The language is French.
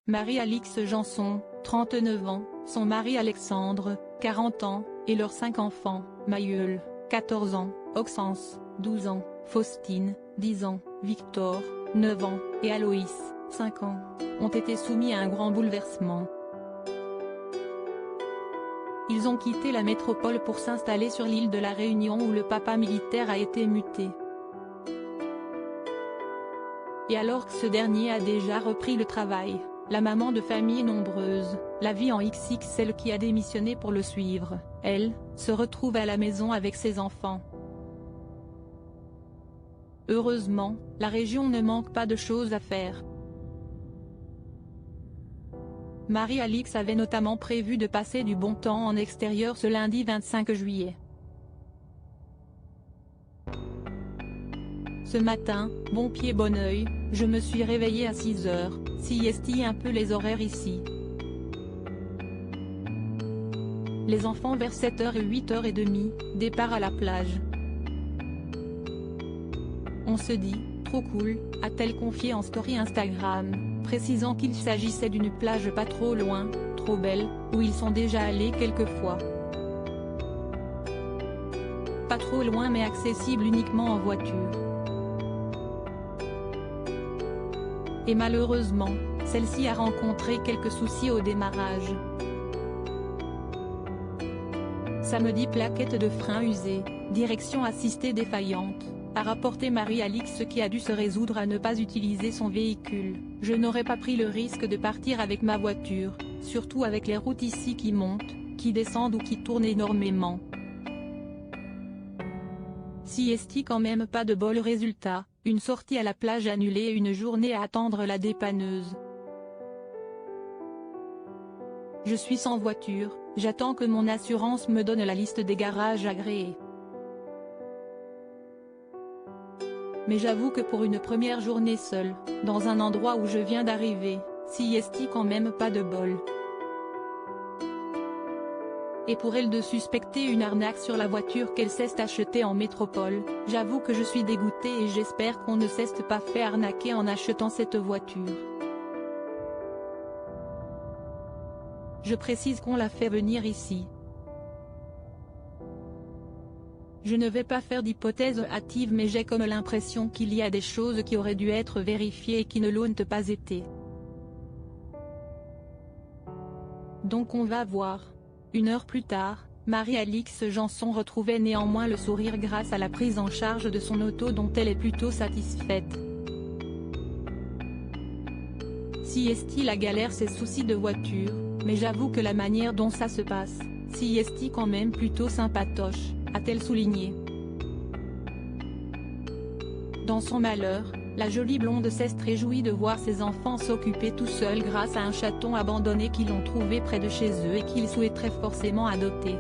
Marie-Alix Janson, 39 ans, son mari Alexandre, 40 ans, et leurs 5 enfants, Maïeul, 14 ans, Oxence, 12 ans, Faustine, 10 ans, Victor, 9 ans, et Aloïs, 5 ans, ont été soumis à un grand bouleversement. Ils ont quitté la métropole pour s'installer sur l'île de la Réunion où le papa militaire a été muté. Et alors que ce dernier a déjà repris le travail, la maman de famille nombreuse, la vie en XXL qui a démissionné pour le suivre, elle, se retrouve à la maison avec ses enfants. Heureusement, la région ne manque pas de choses à faire. Marie-Alix avait notamment prévu de passer du bon temps en extérieur ce lundi 25 juillet. Ce matin, bon pied bon oeil, je me suis réveillée à 6 h, siestille un peu les horaires ici. Les enfants vers 7 h et 8 h 30, départ à la plage. On se dit, trop cool, a-t-elle confié en story Instagram, précisant qu'il s'agissait d'une plage pas trop loin, trop belle, où ils sont déjà allés quelques fois. Pas trop loin mais accessible uniquement en voiture. Et malheureusement, celle-ci a rencontré quelques soucis au démarrage. Samedi, plaquette de frein usée, direction assistée défaillante, a rapporté Marie-Alix qui a dû se résoudre à ne pas utiliser son véhicule. Je n'aurais pas pris le risque de partir avec ma voiture, surtout avec les routes ici qui montent, qui descendent ou qui tournent énormément. Siesti quand même pas de bol. Résultat, une sortie à la plage annulée et une journée à attendre la dépanneuse. Je suis sans voiture, j'attends que mon assurance me donne la liste des garages agréés. Mais j'avoue que pour une première journée seule, dans un endroit où je viens d'arriver, siesti quand même pas de bol. Et pour elle de suspecter une arnaque sur la voiture qu'elle s'est achetée en métropole, j'avoue que je suis dégoûtée et j'espère qu'on ne s'est pas fait arnaquer en achetant cette voiture. Je précise qu'on l'a fait venir ici. Je ne vais pas faire d'hypothèse hâtive mais j'ai comme l'impression qu'il y a des choses qui auraient dû être vérifiées et qui ne l'ont pas été. Donc on va voir. 1 heure plus tard, Marie-Alix Janson retrouvait néanmoins le sourire grâce à la prise en charge de son auto dont elle est plutôt satisfaite. Siesti la galère ses soucis de voiture, mais j'avoue que la manière dont ça se passe, siesti quand même plutôt sympatoche, a-t-elle souligné. Dans son malheur, la jolie blonde s'est réjouie de voir ses enfants s'occuper tout seuls grâce à un chaton abandonné qu'ils ont trouvé près de chez eux et qu'ils souhaiteraient forcément adopter.